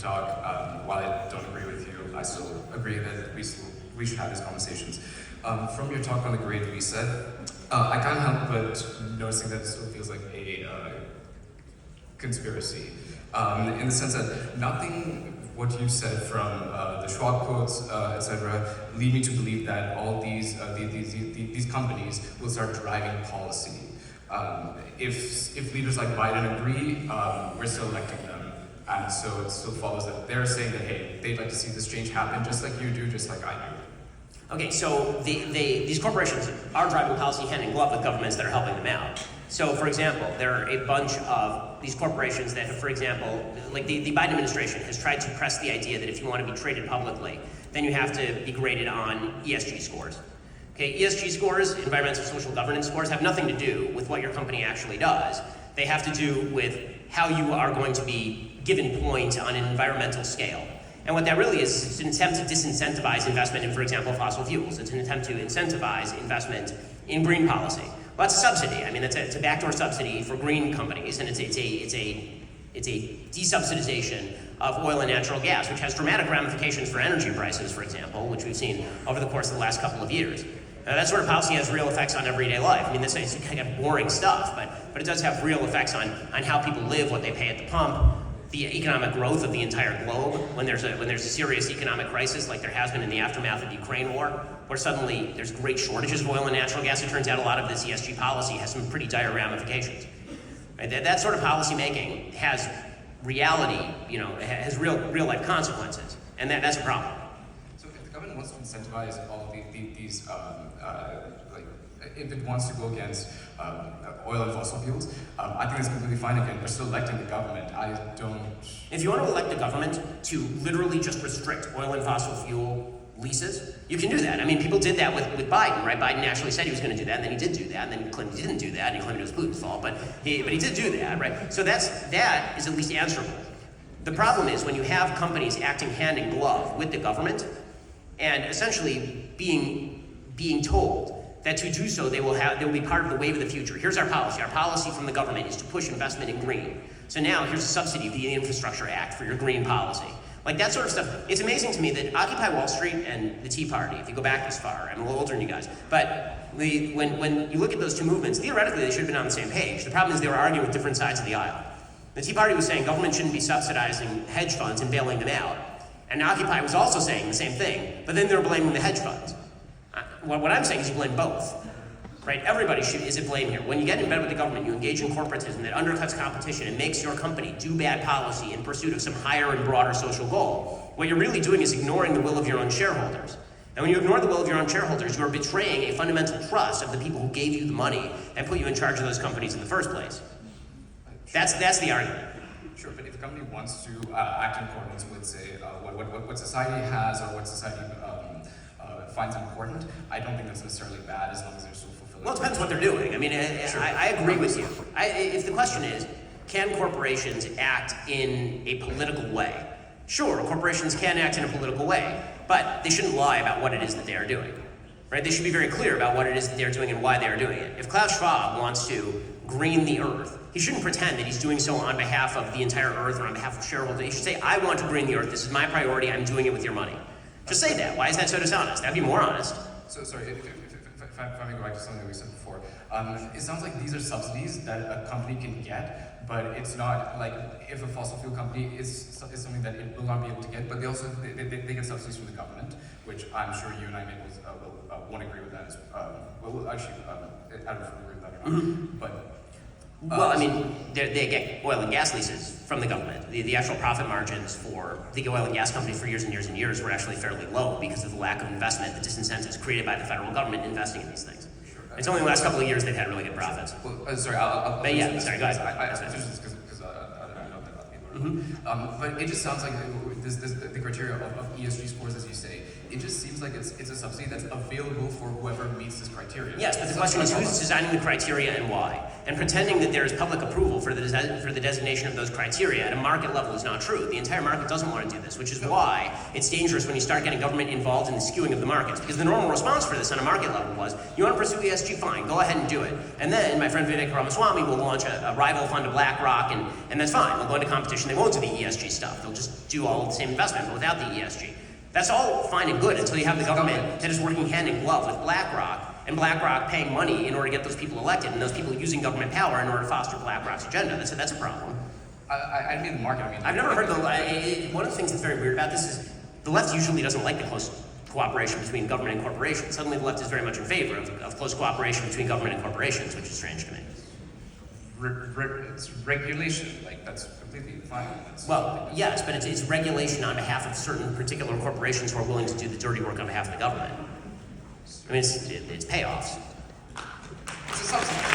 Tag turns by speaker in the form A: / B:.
A: talk. While I don't agree with you, I still agree that we should have these conversations. From your talk on the Great Reset, I can't help but noticing that it still feels like a conspiracy, in the sense that nothing what you said from the Schwab quotes, etc., lead me to believe that all these companies will start driving policy. If leaders like Biden agree, we're still electing them, and so it still follows that they're saying that, hey, they'd like to see this change happen just like you do, just like I do.
B: Okay, so these corporations are driving policy hand in glove with governments that are helping them out. So, for example, there are a bunch of these corporations that have, for example, like the Biden administration has tried to press the idea that if you want to be traded publicly, then you have to be graded on ESG scores. Okay, ESG scores, environmental social governance scores, have nothing to do with what your company actually does. They have to do with how you are going to be given points on an environmental scale. And what that really is an attempt to disincentivize investment in, for example, fossil fuels. It's an attempt to incentivize investment in green policy. Well, that's a subsidy. I mean, it's a backdoor subsidy for green companies, and it's a desubsidization of oil and natural gas, which has dramatic ramifications for energy prices, for example, which we've seen over the course of the last couple of years. That sort of policy has real effects on everyday life. I mean, this is kind of boring stuff, but it does have real effects on how people live, what they pay at the pump, the economic growth of the entire globe. When there's a serious economic crisis, like there has been in the aftermath of the Ukraine war, where suddenly there's great shortages of oil and natural gas, it turns out a lot of this ESG policy has some pretty dire ramifications. Right? That sort of policy making has reality, has real life consequences, and that's a problem.
A: So if the government wants to incentivize all of these if it wants to go against oil and fossil fuels, I think that's completely fine. Again, we're still electing the government. I don't...
B: If you want to elect the government to literally just restrict oil and fossil fuel leases, you can do that. I mean, people did that with Biden, right? Biden actually said he was going to do that, and then he did do that, and then he claimed he didn't do that, and he claimed it was Putin's fault, but he did do that, right? So that is at least answerable. The problem is when you have companies acting hand in glove with the government, and essentially being told that to do so they will be part of the wave of the future. Here's our policy. Our policy from the government is to push investment in green. So now here's a subsidy via the Infrastructure Act for your green policy. Like that sort of stuff. It's amazing to me that Occupy Wall Street and the Tea Party, if you go back this far, I'm a little older than you guys, but when you look at those two movements, theoretically they should have been on the same page. The problem is they were arguing with different sides of the aisle. The Tea Party was saying government shouldn't be subsidizing hedge funds and bailing them out. And Occupy was also saying the same thing, but then they were blaming the hedge funds. What I'm saying is you blame both, right? Everybody is at blame here. When you get in bed with the government, you engage in corporatism that undercuts competition and makes your company do bad policy in pursuit of some higher and broader social goal. What you're really doing is ignoring the will of your own shareholders. And when you ignore the will of your own shareholders, you are betraying a fundamental trust of the people who gave you the money and put you in charge of those companies in the first place. That's the argument.
A: Sure, but if a company wants to act in accordance with, say, what society has or what society finds important, I don't think that's necessarily bad as long as they're still fulfilling.
B: Well, it depends what they're doing. I mean, sure. I agree with you. If the question is, can corporations act in a political way? Sure, corporations can act in a political way, but they shouldn't lie about what it is that they are doing. Right? They should be very clear about what it is that they're doing and why they are doing it. If Klaus Schwab wants to green the earth, he shouldn't pretend that he's doing so on behalf of the entire earth or on behalf of shareholders. He should say, I want to green the earth. This is my priority. I'm doing it with your money. Just say that. Why is that so dishonest? That'd be more honest.
A: So sorry, if I may go back to something that we said before, it sounds like these are subsidies that a company can get, but it's not like if a fossil fuel company is something that it will not be able to get, but they get subsidies from the government, which I'm sure you and I won't agree with that. Well, actually, I don't know if we agree with that or not, but.
B: Well, I mean, they get oil and gas leases from the government. The actual profit margins for the oil and gas companies for years and years and years were actually fairly low because of the lack of investment, the disincentives created by the federal government investing in these things. It's only the last couple of years they've had really good profits.
A: Well, sorry, I'll
B: but yeah, sorry, go ahead.
A: I finish this because I know that other people are but it just sounds like the criteria of ESG scores, as you say, it just seems like it's a subsidy that's available for whoever meets this criteria.
B: Yes, but the question is who's designing the criteria and why? And pretending that there is public approval for the designation of those criteria at a market level is not true. The entire market doesn't want to do this, which is why it's dangerous when you start getting government involved in the skewing of the markets. Because the normal response for this on a market level was, you want to pursue ESG, fine, go ahead and do it. And then my friend Vivek Ramaswamy will launch a rival fund to BlackRock, and that's fine. We'll go into competition. They won't do the ESG stuff. They'll just do all the same investment, but without the ESG. That's all fine and good until you have the government that is working hand in glove with BlackRock, and BlackRock paying money in order to get those people elected, and those people using government power in order to foster BlackRock's agenda. That's a problem.
A: I mean the market.
B: I've never heard one of the things that's very weird about this is the left usually doesn't like the close cooperation between government and corporations. Suddenly the left is very much in favor of close cooperation between government and corporations, which is strange to me.
A: It's regulation, like that's completely fine.
B: Well, yes, but it's regulation on behalf of certain particular corporations who are willing to do the dirty work on behalf of the government. I mean, it's payoffs.
A: It's a subsidy.